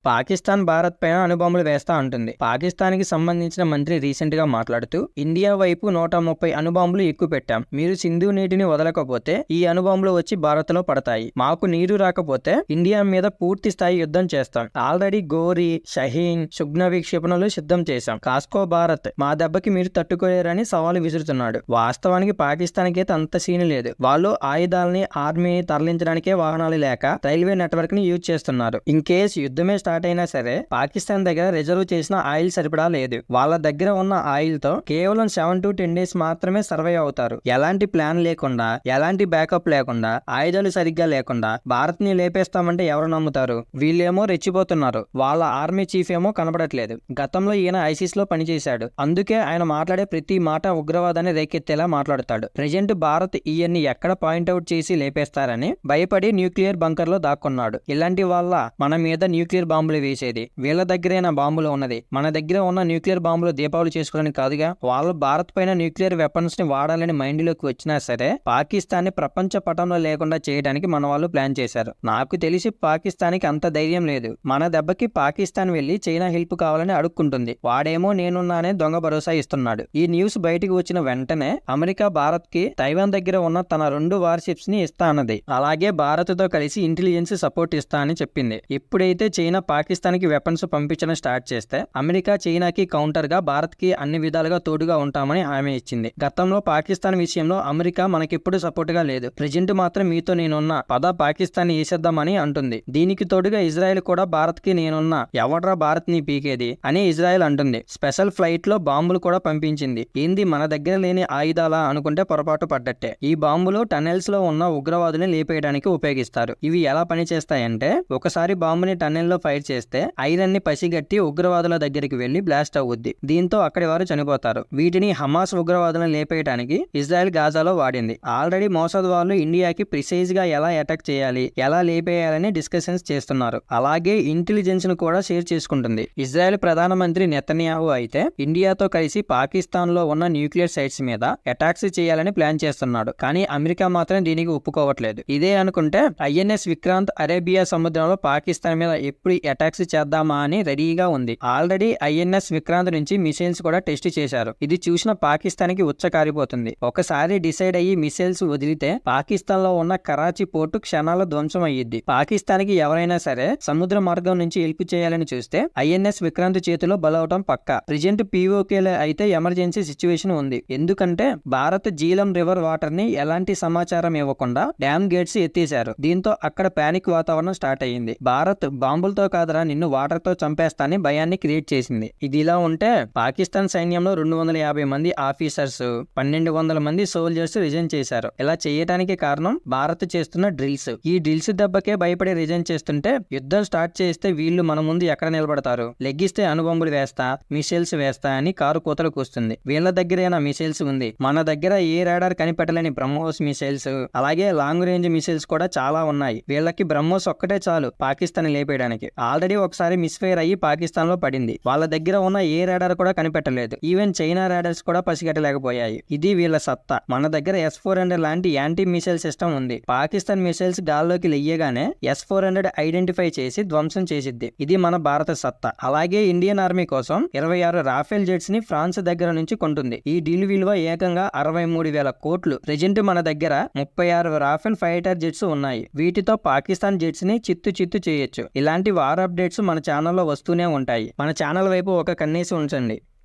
పాకిస్తాన్ భారత్ పైన అణుబాంబులు వేస్తా అంటుంది. పాకిస్తాన్కి సంబంధించిన మంత్రి రీసెంట్ గా మాట్లాడుతూ ఇండియా వైపు 130 అణుబాంబులు ఎక్కువ పెట్టాం. మీరు సింధు నీటిని వదలకపోతే ఈ అణుబాంబులు వచ్చి భారత్ లో పడతాయి. మాకు నీరు రాకపోతే ఇండియా మీద పూర్తి స్థాయి యుద్ధం చేస్తాం. ఆల్రెడీ గోరి, షహీన్, సుగ్నవి క్షిపణులు సిద్ధం చేశాం. కాస్కో భారత్ మా దెబ్బకి మీరు తట్టుకోలేరని సవాలు విసురుతున్నాడు. వాస్తవానికి పాకిస్తాన్ కి అంత సీన్ లేదు. వాళ్ళు ఆయుధాలని ఆర్మీని తరలించడానికే వాహనాలు లేక రైల్వే నెట్వర్క్ ని యూజ్ చేస్తున్నారు. ఇన్ కేస్ యుద్ధమే స్టార్ట్ అయినా సరే పాకిస్తాన్ దగ్గర రిజర్వ్ చేసిన ఆయిల్ సరిపడా లేదు. వాళ్ళ దగ్గర ఉన్న ఆయిల్ తో కేవలం 7 to 10 days మాత్రమే సర్వైవ్ అవుతారు. ఎలాంటి ప్లాన్ లేకుండా, ఎలాంటి బ్యాకప్ లేకుండా, ఆయుధాలు సరిగ్గా లేకుండా భారత్ ని లేపేస్తామంటే ఎవరు నమ్ముతారు? వీళ్ళేమో రెచ్చిపోతున్నారు. వాళ్ళ ఆర్మీ చీఫ్ ఏమో కనబడట్లేదు. గతంలో ఈయన ఐసిస్ లో పనిచేశాడు. అందుకే ఆయన మాట్లాడే ప్రతి మాట ఉగ్రవాదాన్ని రేకెత్తేలా మాట్లాడతాడు. ప్రెజెంట్ భారత్ ఈయన్ని ఎక్కడ పాయింట్అవుట్ చేసి లేపేస్తారని భయపడి న్యూక్లియర్ బంకర్ లో దాక్కున్నాడు. ఇలాంటి వాళ్ళ మన మీద న్యూక్లియర్ బాంబులు వేసేది. వీళ్ళ దగ్గరైనా బాంబులు ఉన్నది. మన దగ్గర ఉన్న న్యూక్లియర్ బాంబులు దీపావళి చేసుకోవడానికి కాదుగా. వాళ్ళు భారత్ పైన న్యూక్లియర్ వెపన్స్ ని వాడాలని మైండ్ లోకి వచ్చినా సరే పాకిస్తాన్ ని ప్రపంచ పటంలో లేకుండా చేయడానికి మన వాళ్ళు ప్లాన్ చేశారు. నాకు తెలిసి పాకిస్తాన్ కి అంత ధైర్యం లేదు. మన దెబ్బకి పాకిస్తాన్ వెళ్లి చైనా హెల్ప్ కావాలని అడుక్కుంటుంది. వాడేమో నేనున్నానే దొంగ భరోసా ఇస్తున్నాడు. ఈ న్యూస్ బయటికి వచ్చిన వెంటనే అమెరికా భారత్ కి తైవాన్ దగ్గర ఉన్న తన 2 వార్షిప్స్ ని ఇస్తా అన్నది. అలాగే భారత్ తో కలిసి ఇంటెలిజెన్స్ సపోర్ట్ ఇస్తా అని చెప్పింది. ఇప్పుడైతే చైనా పాకిస్తాన్ కి వెపన్స్ పంపించడం స్టార్ట్ చేస్తే అమెరికా చైనాకి కౌంటర్ గా భారత్ కి అన్ని విధాలుగా తోడుగా ఉంటామని హామీ ఇచ్చింది. గతంలో పాకిస్తాన్ విషయంలో అమెరికా మనకెప్పుడు సపోర్ట్ గా లేదు. ప్రెజెంట్ మాత్రం మీతో నేనున్నా, పద పాకిస్తాన్ వేసేద్దామని అంటుంది. దీనికి తోడుగా ఇజ్రాయెల్ కూడా భారత్ కి నేనున్నా, ఎవడ్రా భారత్ ని పీకేది అని ఇజ్రాయెల్ అంటుంది. స్పెషల్ ఫ్లైట్ లో బాంబులు కూడా పంపించింది. ఏంది మన దగ్గర లేని ఆయుధాలా అనుకుంటే పొరపాటు పడ్డట్టే. ఈ బాంబులు టనెల్స్ లో ఉన్న ఉగ్రవాదుల్ని లేపేయడానికి ఉపయోగిస్తారు. ఇవి ఎలా పనిచేస్తాయంటే ఒకసారి బాంబుని టనెల్ లో ఫైర్ చేస్తే ఐరన్ ని పసిగట్టి ఉగ్రవాదుల దగ్గరికి వెళ్లి బ్లాస్ట్ అవుద్ది. దీంతో అక్కడి వారు చనిపోతారు. వీటిని హమాస్ ఉగ్రవాదులను లేపేయడానికి ఇజ్రాయెల్ గాజాలో వాడింది. ఆల్రెడీ మోసాద్ వాళ్ళు ఇండియాకి ప్రిసైజ్ గా ఎలా అటాక్ చేయాలి, ఎలా లేపేయాలని డిస్కషన్స్ చేస్తున్నారు. అలాగే ఇంటెలిజెన్స్ ను కూడా షేర్ చేసుకుంటుంది. ఇజ్రాయెల్ ప్రధానమంత్రి నెతన్యాహు అయితే ఇండియాతో కలిసి పాకిస్తాన్ లో ఉన్న న్యూక్లియర్ సైట్స్ మీద అటాక్స్ చేయాలని ప్లాన్ చేస్తున్నాడు. కానీ అమెరికా మాత్రం దీనికి ఒప్పుకోవట్లేదు. ఇదే అనుకుంటే ఐఎన్ఎస్ విక్రాంత్ అరేబియా సముద్రంలో పాకిస్తాన్ మీద ఎప్పుడు అటాక్స్ చేద్దామా అని రెడీగా ఉంది. ఆల్రెడీ ఐఎన్ఎస్ విక్రాంత్ నుంచి మిసైల్స్ కూడా టెస్ట్ చేశారు. ఇది చూసిన పాకిస్తాన్ కి ఉచ్చ కారిపోతుంది. ఒకసారి డిసైడ్ అయ్యి మిసైల్స్ వదిలితే పాకిస్తాన్ లో ఉన్న కరాచీ పోర్టు క్షణాల ధ్వంసం అయ్యిద్ది. పాకిస్తాన్ కి ఎవరైనా సరే సముద్ర మార్గం నుంచి హెల్ప్ చేయాలని చూస్తే ఐఎన్ఎస్ విక్రాంత్ చేతిలో బలవటం పక్కా. ప్రెజెంట్ పీఓకేలో అయితే ఎమర్జెన్సీ సిచ్యువేషన్ ఉంది. ఎందుకంటే భారత్ జీలం రివర్ వాటర్ ని ఎలాంటి సమాచారం ఇవ్వకుండా డ్యామ్ గేట్స్ ఎత్తేశారు. దీంతో అక్కడ పానిక్ వాతావరణం స్టార్ట్ అయ్యింది. భారత్ బాంబులతో కాదరా నిన్ను వాటర్ తో చంపేస్తానని భయాన్ని క్రియేట్ చేసింది. ఇది ఇలా ఉంటే పాకిస్తాన్ సైన్యంలో 250 మంది ఆఫీసర్స్, 1200 మంది సోల్జర్స్ రిజైన్ చేశారు. ఇలా చేయడానికి కారణం భారత్ చేస్తున్న డ్రిల్స్. ఈ డ్రిల్స్ దెబ్బకే భయపడి రిజైన్ చేస్తుంటే యుద్ధం స్టార్ట్ చేస్తే వీళ్ళు మన ముందు ఎక్కడ నిలబడతారు? లెగ్గిస్తే అణుబాంబులు వేస్తా, మిసైల్స్ వేస్తా అని కారు కూతలు కూస్తుంది. వీళ్ళ దగ్గరైనా మిసైల్స్ ఉంది. మన దగ్గర ఏ రాడార్ కనిపెట్టలేని బ్రహ్మోస్ మిసైల్స్, అలాగే లాంగ్ రేంజ్ మిసైల్స్ కూడా చాలా ఉన్నాయి. వీళ్ళకి బ్రహ్మోస్ ఒక్కటే చాలు పాకిస్తాన్ లేపేయడానికి. ఆల్రెడీ ఒకసారి మిస్ఫైర్ అయ్యి పాకిస్తాన్ లో పడింది. వాళ్ళ దగ్గర ఉన్న ఏ రాడార్ కూడా కనిపెట్టలేదు. ఈవెన్ చైనా రాడార్స్ కూడా పసిగట్టలేకపోయాయి. ఇది వీళ్ళ సత్తా. మన దగ్గర S-400 లాంటి యాంటీ మిసైల్ సిస్టమ్ ఉంది. పాకిస్తాన్ మిసైల్స్ గాల్లోకి లెయ్యగానే S-400 ఐడెంటిఫై చేసి ధ్వంసం చేసిద్ది. ఇది మన భారత సత్తా. అలాగే ఇండియన్ ఆర్మీ కోసం 26 రాఫెల్ జెట్స్ ని ఫ్రాన్స్ దగ్గర నుంచి కొంటుంది. ఈ డీల్ విలువ ఏకంగా 63,000 కోట్లు. ప్రెజెంట్ మన దగ్గర 36 రాఫెల్ ఫైటర్ జెట్స్ ఉన్నాయి. వీటితో పాకిస్తాన్ జెట్స్ ని చిత్తు చేయొచ్చు. ఇలాంటి వార్ అప్డేట్స్ మన ఛానల్లో వస్తూనే ఉంటాయి. మన ఛానల్ వైపు ఒక కన్నేసి ఉంచండి.